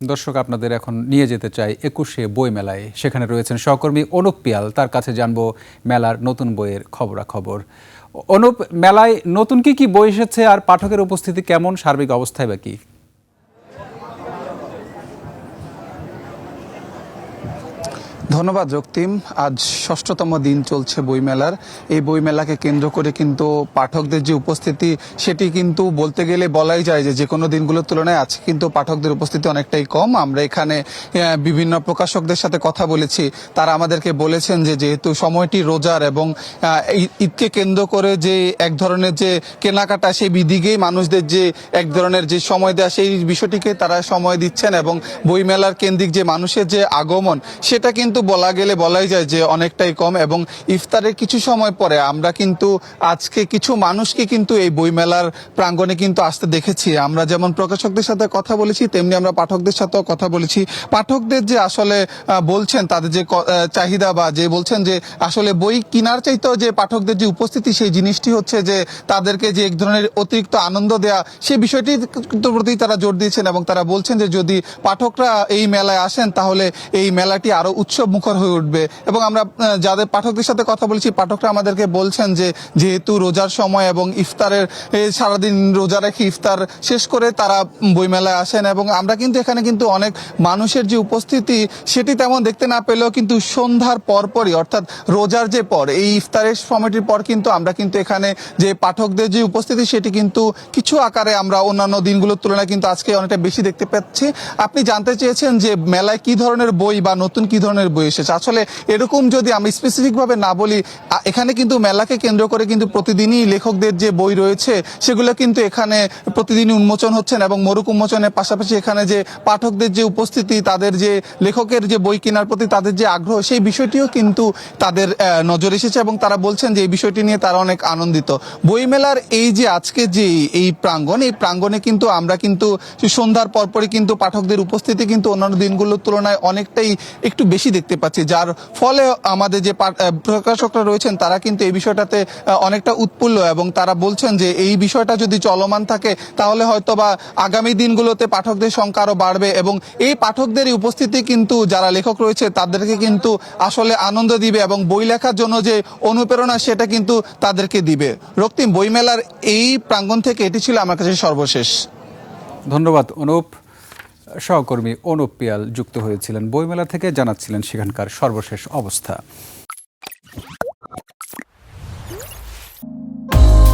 দর্শক আপনাদের এখন নিয়ে যেতে চাই ২১শে বই মেলায়। সেখানে রয়েছেন সহকর্মী অনুপ পিয়াল। তার কাছে জানবো মেলার নতুন বইয়ের খবরাখবর। অনুপ, মেলায় নতুন কি বই এসেছে আর পাঠকের উপস্থিতি কেমন, সার্বিক অবস্থায় বা কি? ধন্যবাদ রক্তিম। আজ ষষ্ঠতম দিন চলছে বইমেলার। এই বইমেলাকে কেন্দ্র করে কিন্তু পাঠকদের যে উপস্থিতি সেটি কিন্তু বলতে গেলে বলাই যায় যে কোনো দিনগুলোর তুলনায় আজকে কিন্তু পাঠকদের উপস্থিতি অনেকটাই কম। আমরা এখানে বিভিন্ন প্রকাশকদের সাথে কথা বলেছি, তারা আমাদেরকে বলেছেন যে যেহেতু সময়টি রোজার এবং ঈদকে কেন্দ্র করে যে এক ধরনের যে কেনাকাটা সেই দিকেই মানুষদের যে এক ধরনের যে সময় দেওয়া সেই বিষয়টিকে তারা সময় দিচ্ছেন এবং বইমেলার কেন্দ্রিক যে মানুষের যে আগমন সেটা কিন্তু বলাই যায় যে অনেকটাই কম। এবং ইফতারের কিছু সময় পরে আমরা কিন্তু আজকে কিছু মানুষকে কিন্তু এই বইমেলার প্রাঙ্গণে কিন্তু আসতে দেখেছি। আমরা যেমন প্রকাশকদের সাথে কথা বলেছি তেমনি আমরা পাঠকদের সাথেও কথা বলেছি। পাঠকদের যে আসলে বলছেন তাদের যে চাহিদা বা যে বলছেন যে আসলে বই কেনার চাইতেও যে পাঠকদের যে উপস্থিতি সেই জিনিসটি হচ্ছে যে তাদেরকে যে এক ধরনের অতিরিক্ত আনন্দ দেয়া সেই বিষয়টির প্রতি তারা জোর দিয়েছেন এবং তারা বলছেন যে যদি পাঠকরা এই মেলায় আসেন তাহলে এই মেলাটি আরো উৎসব মুখর হয়ে উঠবে। এবং আমরা যাদের পাঠকদের সাথে কথা বলেছি পাঠকরা আমাদেরকে বলছেন যে যেহেতু রোজার সময় এবং ইফতারের সারাদিন রোজা রেখে ইফতার শেষ করে তারা বইমেলায় আসেন এবং আমরা কিন্তু এখানে কিন্তু অনেক মানুষের যে উপস্থিতি সেটি তেমন দেখতে না পেলেও কিন্তু সন্ধ্যার পরপরই অর্থাৎ রোজার যে পর এই ইফতারের সময়টির পর কিন্তু আমরা কিন্তু এখানে যে পাঠকদের যে উপস্থিতি সেটি কিন্তু কিছু আকারে আমরা অন্যান্য দিনগুলোর তুলনায় কিন্তু আজকে অনেকটা বেশি দেখতে পাচ্ছি। আপনি জানতে চেয়েছেন যে মেলায় কি ধরনের বই বা নতুন কি ধরনের বই এসেছে। আসলে এরকম যদি আমি স্পেসিফিক ভাবে না বলি, এখানে কিন্তু মেলাকে কেন্দ্র করে কিন্তু প্রতিদিনই লেখকদের যে বই রয়েছে সেগুলো কিন্তু এখানে প্রতিদিনই উন্মোচন হচ্ছেন এবং মরুক উন্মোচনের পাশাপাশি এখানে যে পাঠকদের যে উপস্থিতি, তাদের যে লেখকের যে বই কেনার প্রতি তাদের যে আগ্রহ সেই বিষয়টিও কিন্তু তাদের নজর এসেছে এবং তারা বলছেন যে এই বিষয়টি নিয়ে তারা অনেক আনন্দিত। বইমেলার এই যে আজকে যে এই প্রাঙ্গণে কিন্তু আমরা কিন্তু সন্ধ্যার পরপরই কিন্তু পাঠকদের উপস্থিতি কিন্তু অন্যান্য দিনগুলোর তুলনায় অনেকটাই একটু বেশি দেখতে পাচ্ছি, যার ফলে আমাদের যে প্রকাশকরা রয়েছেন তারা কিন্তু এই বিষয়টাতে অনেকটা উৎফুল্ল এবং তারা বলছেন যে এই বিষয়টা যদি চলমান থাকে তাহলে হয়তো বা আগামী দিনগুলোতে পাঠকদের সংখ্যা আরো বাড়বে এবং এই পাঠকদের উপস্থিতি কিন্তু যারা লেখক রয়েছে তাদেরকে কিন্তু আসলে আনন্দ দিবে এবং বই লেখার জন্য যে অনুপ্রেরণা সেটা কিন্তু তাদেরকে দিবে। রক্তিম, বইমেলার এই প্রাঙ্গণ থেকে এটি ছিল আমার কাছে সর্বশেষ। ধন্যবাদ অনুপ। সহকর্মী অনুপ পিয়াল যুক্ত হয়েছিলেন বইমেলা থেকে, জানাচ্ছিলেন সেখানকার সর্বশেষ অবস্থা।